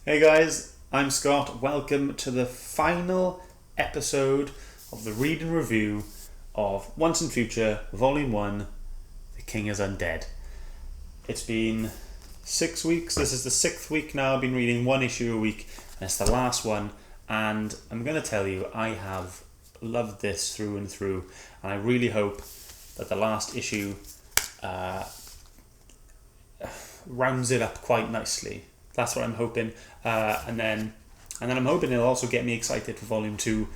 Hey guys, I'm Scott. Welcome to the final episode of the read and review of Once and Future Volume 1, The King is Undead. It's been 6 weeks. This is the 6th week now. I've been reading one issue a week, and it's the last one. And I'm going to tell you, I have loved this through and through, and I really hope that the last issue rounds it up quite nicely. That's what I'm hoping, and then I'm hoping it'll also get me excited for Volume 2,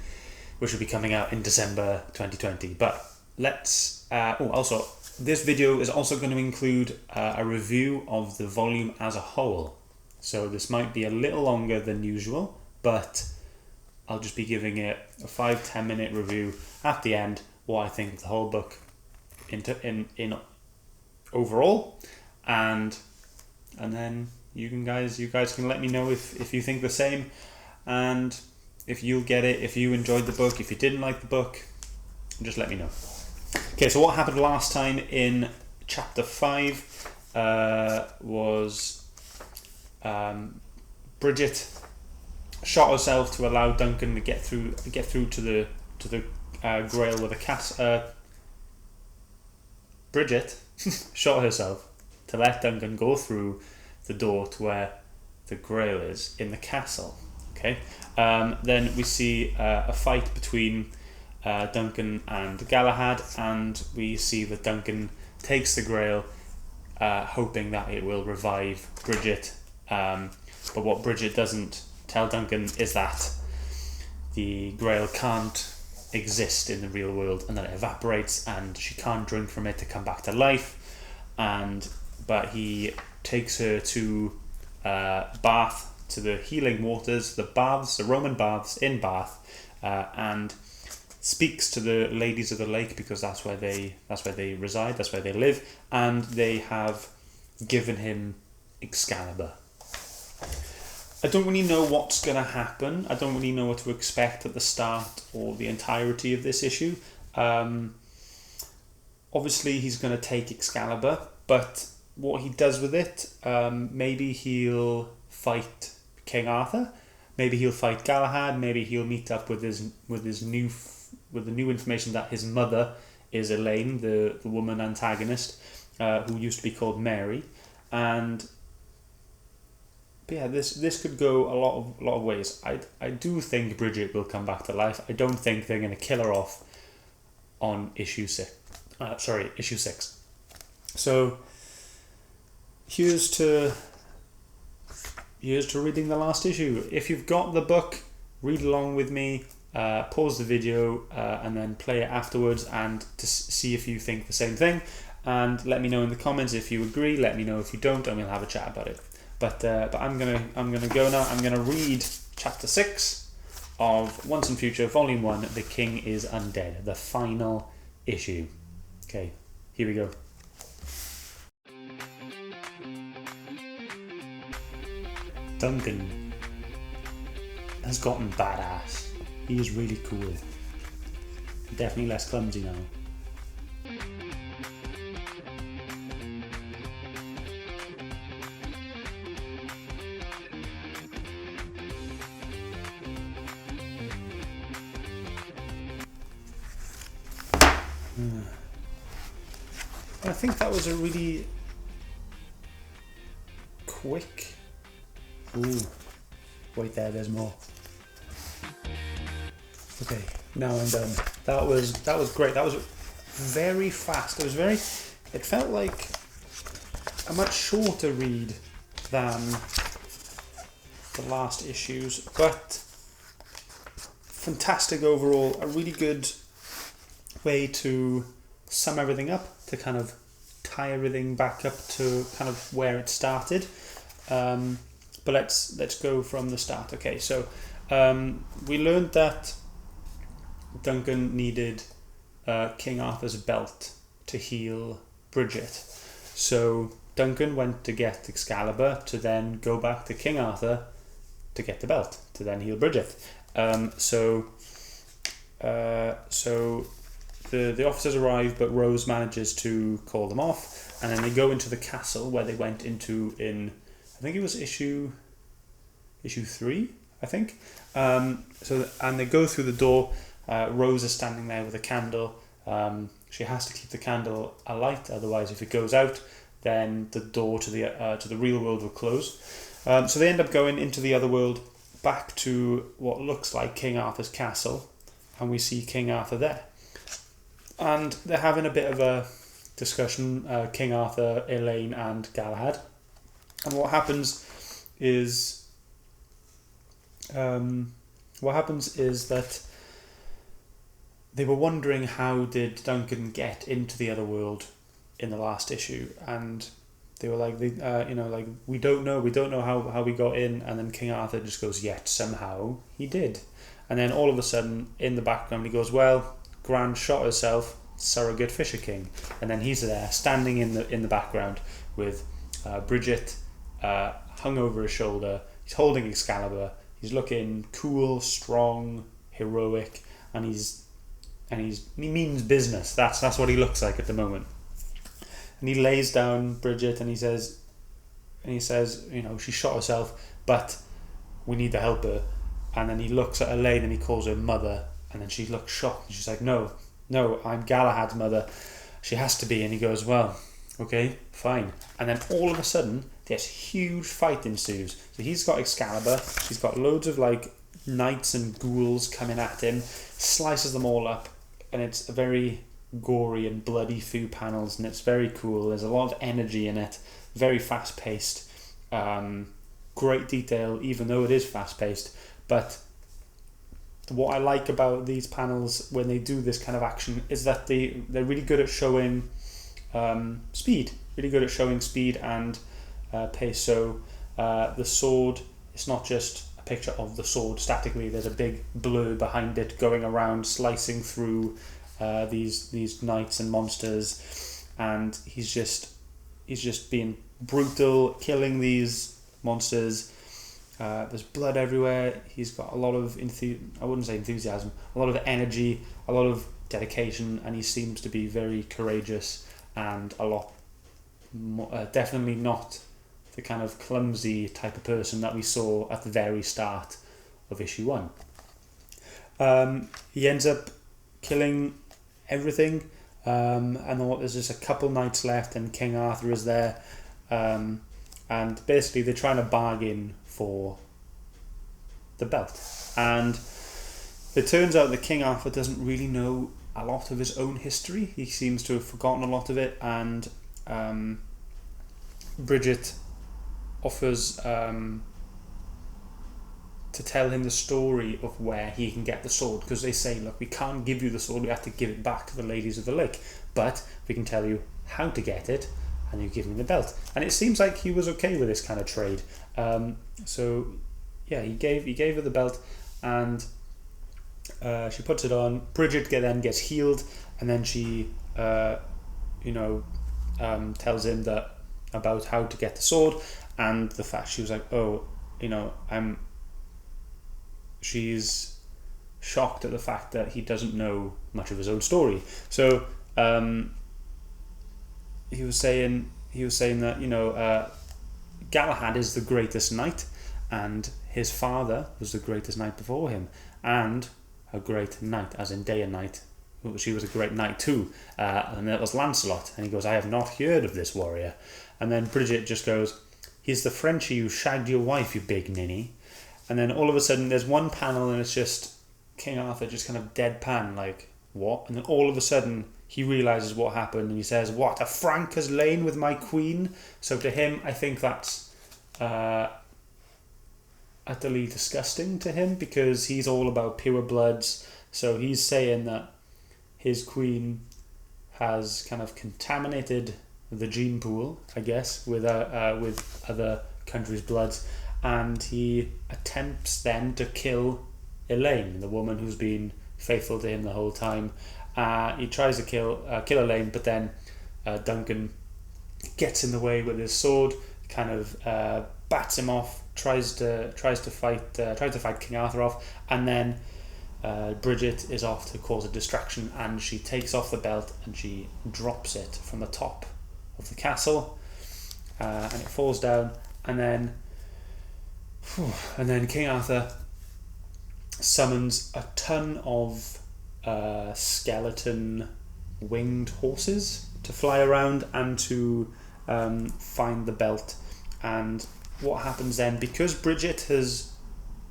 which will be coming out in December 2020. But let's... also, this video is also going to include a review of the volume as a whole. So this might be a little longer than usual, but I'll just be giving it a 5-10 minute review at the end, what I think of the whole book in overall, and then you guys can let me know if you think the same, and if you'll get it, if you enjoyed the book, if you didn't like the book, just let me know. Okay, so what happened last time in chapter 5 was Bridget shot herself to allow Duncan to get through to the Grail with a castle. Bridget shot herself to let Duncan go through the door to where the Grail is in the castle. Okay. Then we see a fight between Duncan and Galahad, and we see that Duncan takes the Grail, hoping that it will revive Bridget. But what Bridget doesn't tell Duncan is that the Grail can't exist in the real world, and that it evaporates, and she can't drink from it to come back to life. But he takes her to Bath, to the healing waters, the Roman baths in Bath, and speaks to the ladies of the lake, because that's where they reside, that's where they live, and they have given him Excalibur. I don't really know what's going to happen. I don't really know what to expect at the start or the entirety of this issue. Obviously, he's going to take Excalibur, but what he does with it, maybe he'll fight King Arthur, maybe he'll fight Galahad, maybe he'll meet up with the new information that his mother is Elaine, the woman antagonist, who used to be called Mary, and yeah, this could go a lot of ways. I do think Bridget will come back to life. I don't think they're going to kill her off on issue 6. So here's to reading the last issue. If you've got the book, read along with me, pause the video, and then play it afterwards, and to see if you think the same thing, and let me know in the comments if you agree. Let me know if you don't, and we'll have a chat about it. But I'm gonna go now. I'm gonna read chapter 6 of Once and Future Volume 1, The King is Undead, the final issue. Okay, here we go. Duncan has gotten badass. He is really cool. Definitely less clumsy now. I think that was a really quick... Ooh, wait there's more. Okay, now I'm done. That was great. That was very fast. It felt like a much shorter read than the last issues, but fantastic overall. A really good way to sum everything up, to kind of tie everything back up to kind of where it started. But let's go from the start. Okay, so we learned that Duncan needed King Arthur's belt to heal Bridget. So Duncan went to get Excalibur to then go back to King Arthur to get the belt to then heal Bridget. So the officers arrive, but Rose manages to call them off, and then they go into the castle where they went into in, I think it was issue issue 3, I think. And they go through the door. Rose is standing there with a candle. She has to keep the candle alight, otherwise if it goes out, then the door to the real world will close. So they end up going into the other world, back to what looks like King Arthur's castle, and we see King Arthur there. And they're having a bit of a discussion, King Arthur, Elaine and Galahad. And what happens is that they were wondering how did Duncan get into the other world in the last issue, and they were like, we don't know how we got in. And then King Arthur just goes, yet somehow he did. And then all of a sudden in the background he goes, well, Gran shot herself, surrogate Fisher King. And then he's there standing in the background with Bridget hung over his shoulder. He's holding Excalibur. He's looking cool, strong, heroic, and he means business. That's what he looks like at the moment. And he lays down Bridget and he says, she shot herself, but we need to help her. And then he looks at Elaine and he calls her mother, and then she looks shocked and she's like, no, I'm Galahad's mother. She has to be. And he goes, well, okay, fine. And then all of a sudden this huge fight ensues. So he's got Excalibur, he's got loads of like knights and ghouls coming at him, slices them all up, and it's a very gory and bloody few panels, and it's very cool. There's a lot of energy in it, very fast paced, great detail even though it is fast paced. But what I like about these panels when they do this kind of action is that they're really good at showing speed and pace. So the sword, it's not just a picture of the sword statically, there's a big blur behind it going around slicing through these knights and monsters, and he's just being brutal, killing these monsters. There's blood everywhere. He's got a lot of I wouldn't say enthusiasm, a lot of energy, a lot of dedication, and he seems to be very courageous and a lot more, definitely not the kind of clumsy type of person that we saw at the very start of issue 1. He ends up killing everything, and there's just a couple knights left, and King Arthur is there, and basically they're trying to bargain for the belt. And it turns out that King Arthur doesn't really know a lot of his own history. He seems to have forgotten a lot of it, and Bridget offers to tell him the story of where he can get the sword, because they say, look, we can't give you the sword, we have to give it back to the ladies of the lake, but we can tell you how to get it, and you give me the belt. And it seems like he was okay with this kind of trade. So yeah, he gave her the belt, and she puts it on. Bridget then gets healed, and then she tells him that about how to get the sword, and the fact she was like, she's shocked at the fact that he doesn't know much of his own story. So he was saying that Galahad is the greatest knight, and his father was the greatest knight before him, and a great knight, as in day and night. She was a great knight too, and that was Lancelot. And he goes, I have not heard of this warrior. And then Bridget just goes, he's the Frenchie who shagged your wife, you big ninny. And then all of a sudden there's one panel and it's just King Arthur just kind of deadpan, like, what? And then all of a sudden he realises what happened, and he says, what, a Frank has lain with my queen? So to him, I think that's utterly disgusting to him, because he's all about pure bloods. So he's saying that his queen has kind of contaminated the gene pool, I guess, with other countries' bloods, and he attempts then to kill Elaine, the woman who's been faithful to him the whole time. He tries to kill Elaine, but then Duncan gets in the way with his sword, kind of bats him off, tries to fight King Arthur off, and then Bridget is off to cause a distraction, and she takes off the belt and she drops it from the top of the castle, and it falls down, and then And then King Arthur summons a ton of skeleton winged horses to fly around and to find the belt. And what happens then, because Bridget has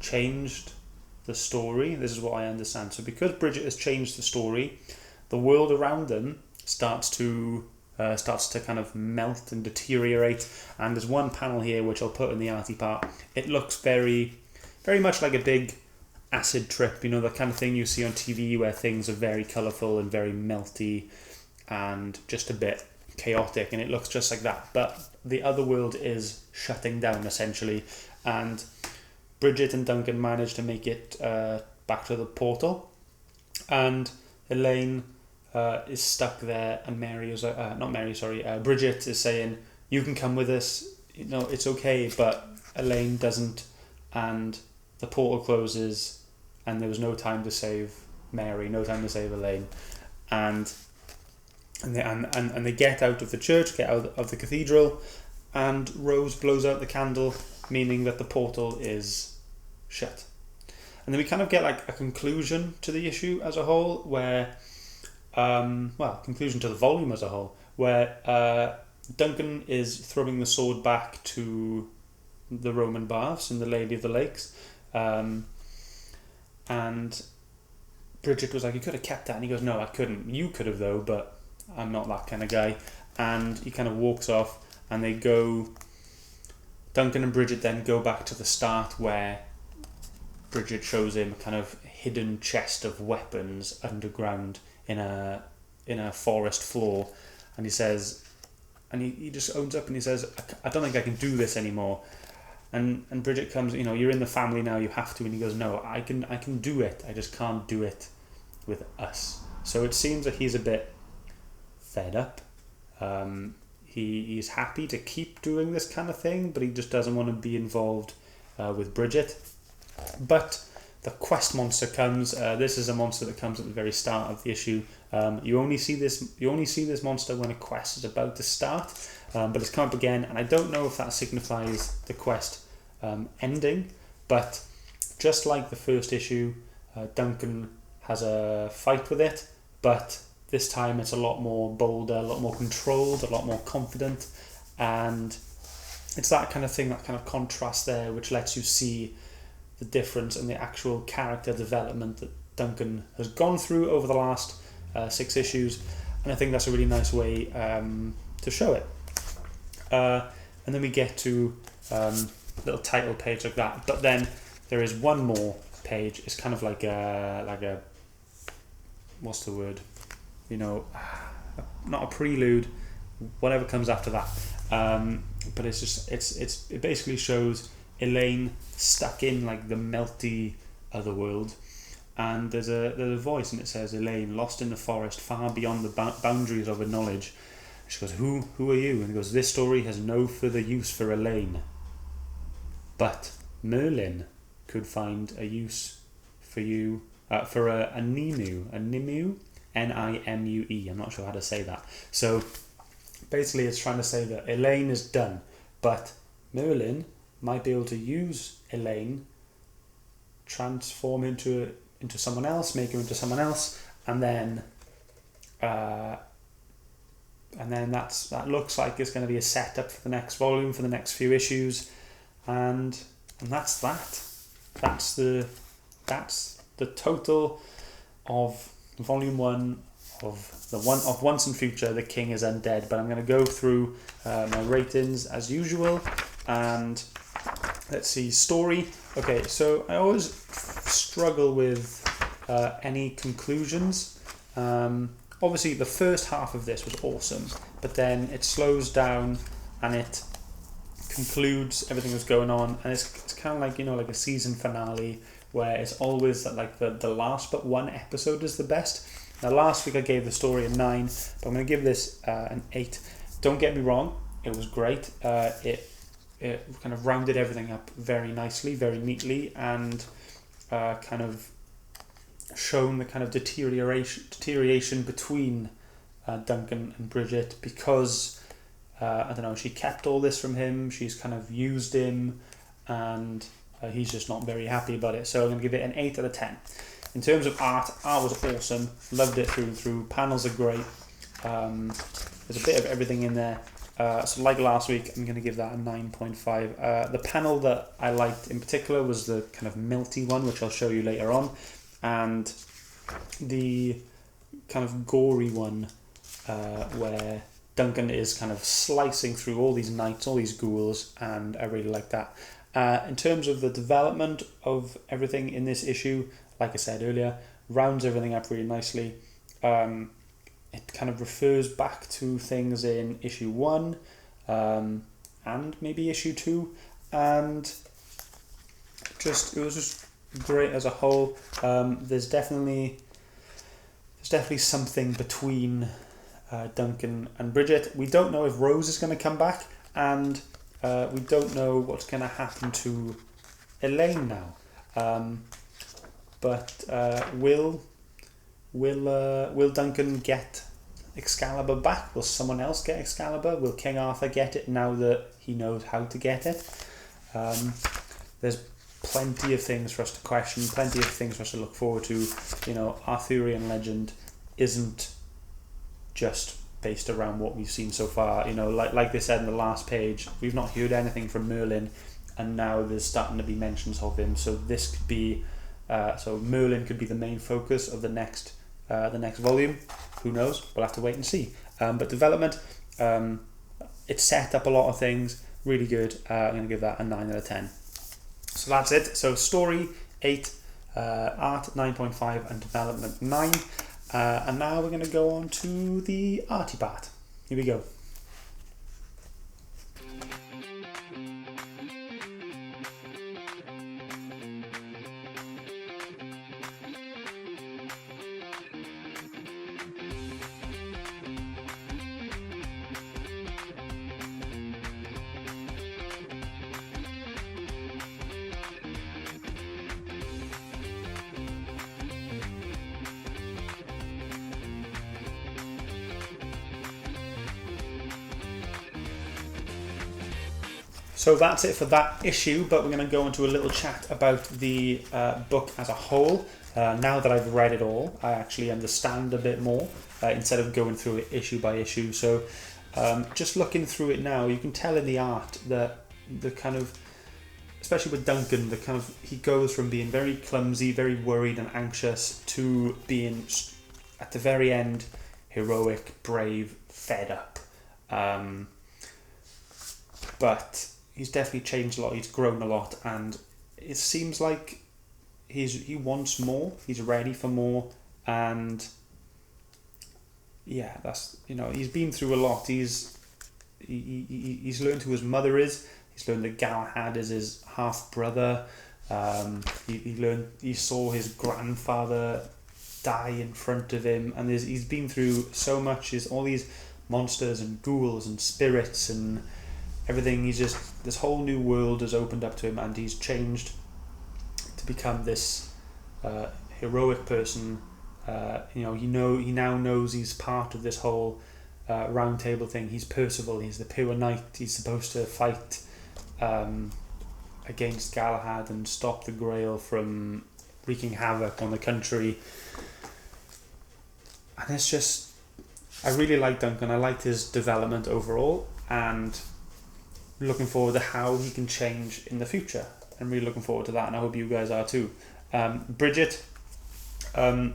changed the story, this is what I understand. So because Bridget has changed the story, the world around them starts to kind of melt and deteriorate. And there's one panel here which I'll put in the arty part. It looks very, very much like a big acid trip, you know, the kind of thing you see on TV where things are very colourful and very melty and just a bit chaotic, and it looks just like that. But the other world is shutting down essentially, and Bridget and Duncan manage to make it back to the portal, and Elaine is stuck there, and Bridget is saying, you can come with us, you know, it's okay, but Elaine doesn't, and the portal closes, and there was no time to save Mary, no time to save Elaine, and they get out of the church, get out of the cathedral, and Rose blows out the candle, meaning that the portal is shut. And then we kind of get like a conclusion to the issue as a whole, where conclusion to the volume as a whole, where Duncan is throwing the sword back to the Roman baths and the Lady of the Lakes, and Bridget was like, you could have kept that, and he goes, no, I couldn't. You could have though, but I'm not that kind of guy. And he kind of walks off, and they go, Duncan and Bridget then go back to the start, where Bridget shows him a kind of hidden chest of weapons underground in a forest floor, and he says, and he just owns up and he says, I don't think I can do this anymore. And Bridget comes, you know, you're in the family now, you have to. And he goes, no, I can do it, I just can't do it with us. So it seems that he's a bit fed up. He's happy to keep doing this kind of thing, but he just doesn't want to be involved with Bridget. But the quest monster comes. This is a monster that comes at the very start of the issue. You only see this monster when a quest is about to start, but it's come up again, and I don't know if that signifies the quest ending. But just like the first issue, Duncan has a fight with it, but this time it's a lot more bolder, a lot more controlled, a lot more confident, and it's that kind of thing, that kind of contrast there, which lets you see the difference in the actual character development that Duncan has gone through over the last 6 issues, and I think that's a really nice way to show it. And then we get to little title page like that, but then there is one more page. It's kind of like a what's the word? You know, not a prelude, whatever comes after that. But it's just it basically shows Elaine stuck in like the melty other world, and there's a voice, and it says, Elaine, lost in the forest, far beyond the boundaries of her knowledge. She goes, who are you? And he goes, this story has no further use for Elaine, but Merlin could find a use for you, for a Nimue, Nimue, I'm not sure how to say that. So basically it's trying to say that Elaine is done, but Merlin might be able to use Elaine, transform into someone else, make her into someone else, and then that looks like it's going to be a setup for the next volume, for the next few issues, and that's that. That's the total of volume 1 of Once and Future. The King is Undead. But I'm going to go through my ratings as usual, and let's see. Story. Okay, so I always struggle with any conclusions. Obviously the first half of this was awesome, but then it slows down and it concludes everything that's going on, and it's kind of like, you know, like a season finale where it's always that, like, the last but one episode is the best. Now last week I gave the story a 9, but I'm going to give this an 8. Don't get me wrong, it was great. It kind of rounded everything up very nicely, very neatly, and kind of shown the kind of deterioration between Duncan and Bridget, because I don't know, she kept all this from him, she's kind of used him, and he's just not very happy about it. So I'm going to give it an 8 out of 10. In terms of art was awesome. Loved it through and through. Panels are great. There's a bit of everything in there. So like last week, I'm going to give that a 9.5. The panel that I liked in particular was the kind of melty one, which I'll show you later on. And the kind of gory one where Duncan is kind of slicing through all these knights, all these ghouls, and I really like that. In terms of the development of everything in this issue, like I said earlier, rounds everything up really nicely. It kind of refers back to things in issue 1 and maybe issue 2, and it was just great as a whole. There's definitely something between Duncan and Bridget. We don't know if Rose is going to come back, and we don't know what's going to happen to Elaine now. But will Duncan get Excalibur back? Will someone else get Excalibur? Will King Arthur get it now that he knows how to get it? There's plenty of things for us to question, plenty of things for us to look forward to. You know, Arthurian legend isn't just based around what we've seen so far. You know, like they said in the last page, we've not heard anything from Merlin, and now there's starting to be mentions of him. So this could be, so Merlin could be the main focus of the next volume. Who knows? We'll have to wait and see. But development, it set up a lot of things. Really good. I'm going to give that a 9 out of 10. So that's it. So story 8, art 9.5, and development 9. And now we're going to go on to the arty part. Here we go. So that's it for that issue, but we're going to go into a little chat about the book as a whole. Now that I've read it all, I actually understand a bit more instead of going through it issue by issue. So just looking through it now, you can tell in the art that the kind of, especially with Duncan, the kind of, he goes from being very clumsy, very worried and anxious to being, at the very end, heroic, brave, fed up. But he's definitely changed a lot, he's grown a lot, and it seems like he wants more, he's ready for more, and yeah, that's, you know, he's been through a lot. He's learned who his mother is, he's learned that Galahad is his half-brother, he saw his grandfather die in front of him, and he's been through so much, all these monsters and ghouls and spirits and everything. He's just, this whole new world has opened up to him, and he's changed to become this heroic person. He now knows he's part of this whole round table thing. He's Percival, he's the pure knight, he's supposed to fight against Galahad and stop the Grail from wreaking havoc on the country. And it's just, I really like Duncan, I liked his development overall, and looking forward to how he can change in the future. I'm really looking forward to that, and I hope you guys are too. Bridget, I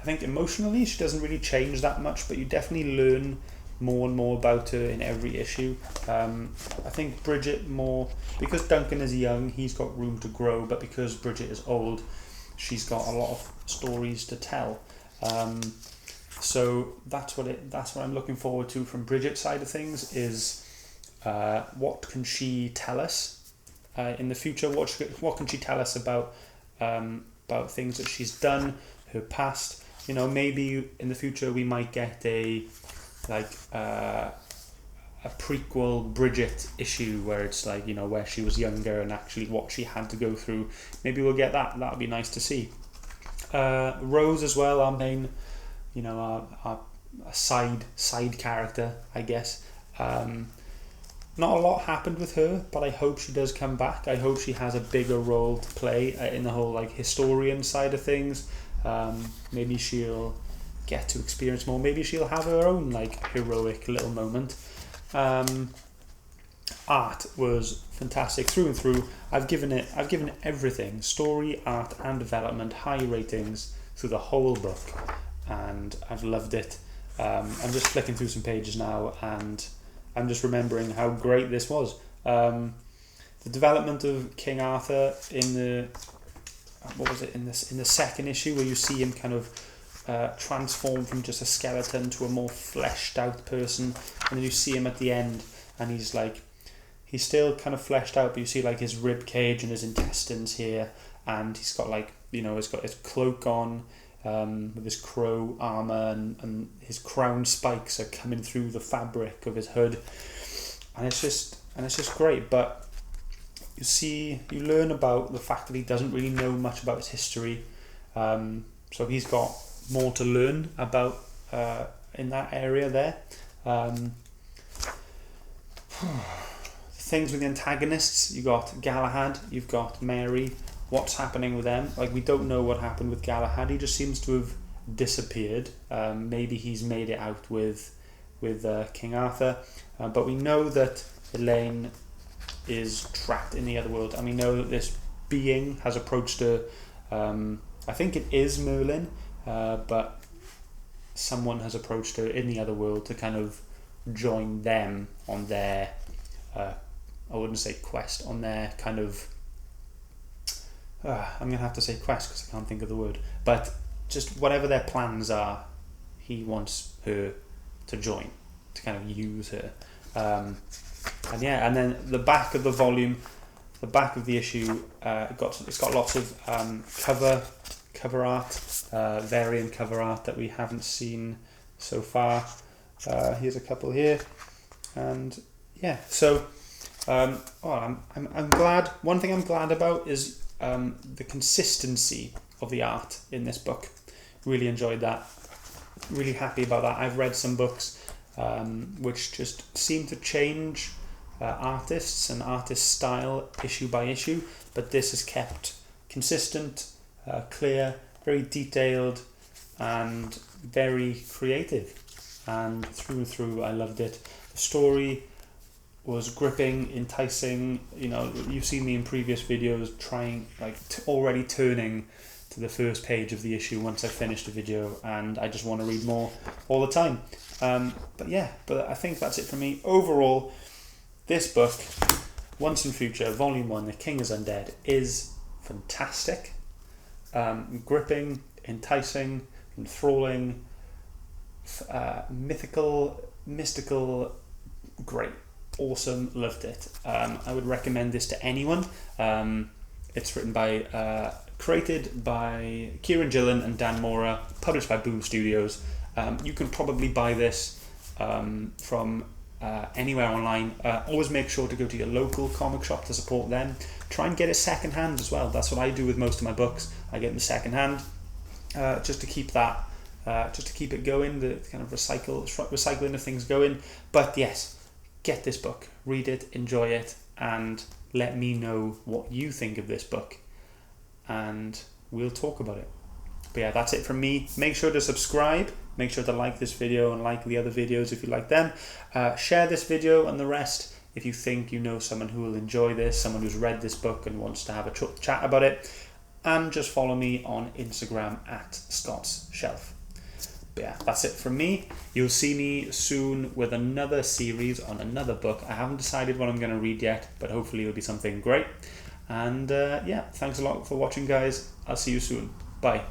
think emotionally she doesn't really change that much, but you definitely learn more and more about her in every issue. I think Bridget more, because Duncan is young, he's got room to grow, but because Bridget is old, she's got a lot of stories to tell. So that's what I'm looking forward to from Bridget's side of things, is what can she tell us in the future? What can she tell us about things that she's done, her past? You know, maybe in the future we might get a prequel Bridget issue where it's like, you know, where she was younger and actually what she had to go through. Maybe we'll get that. That would be nice to see. Rose as well, our main, you know, our side character, I guess. not a lot happened with her, but I hope she does come back. I hope she has a bigger role to play in the whole like historian side of things. Maybe she'll get to experience more. Maybe she'll have her own like heroic little moment. Art was fantastic through and through. I've given it everything: story, art, and development, high ratings through the whole book, and I've loved it. I'm just flicking through some pages now, and I'm just remembering how great this was. The development of King Arthur in the in the second issue, where you see him kind of transform from just a skeleton to a more fleshed out person, and then you see him at the end, and he's still kind of fleshed out, but you see like his rib cage and his intestines here, and he's got like, he's got his cloak on with his crow armor, and his crown spikes are coming through the fabric of his hood, and it's just great. But you learn about the fact that he doesn't really know much about his history, so he's got more to learn about in that area there. Things with the antagonists, you got Galahad, you've got Mary. What's happening with them? Like, we don't know what happened with Galahad. He just seems to have disappeared. Maybe he's made it out with King Arthur, but we know that Elaine is trapped in the other world, and we know that this being has approached her. I think it is Merlin, but someone has approached her in the other world to kind of join them on their I wouldn't say quest, on their kind of I'm going to have to say quest because I can't think of the word, but just whatever their plans are, he wants her to join, to kind of use her. And then the back of the volume, the back of the issue, it's got lots of cover art, variant cover art that we haven't seen so far. Here's a couple here, and yeah, so I'm glad. One thing I'm glad about is the consistency of the art in this book. Really enjoyed that. Really happy about that. I've read some books which just seem to change artists and artist style issue by issue, but this is kept consistent, clear, very detailed, and very creative. And through, I loved it. The story was gripping, enticing. You've seen me in previous videos trying, already turning to the first page of the issue once I finished a video, and I just want to read more all the time. But I think that's it for me. Overall, this book, Once and Future, Volume 1, The King is Undead, is fantastic. Gripping, enticing, enthralling, mystical, great. Awesome, loved it. I would recommend this to anyone. It's created by Kieran Gillen and Dan Mora, published by Boom Studios. You can probably buy this from anywhere online. Always make sure to go to your local comic shop to support them. Try and get it second hand as well. That's what I do with most of my books. I get them second hand, just to keep it going, the kind of recycling of things going. But yes, get this book, read it, enjoy it, and let me know what you think of this book, and we'll talk about it. But yeah, that's it from me. Make sure to subscribe, make sure to like this video and like the other videos if you like them. Share this video and the rest if you think you know someone who will enjoy this, someone who's read this book and wants to have a chat about it. And just follow me on Instagram at Scott's Shelf. But yeah, that's it from me. You'll see me soon with another series on another book. I haven't decided what I'm going to read yet, but hopefully it'll be something great. And thanks a lot for watching, guys. I'll see you soon. Bye.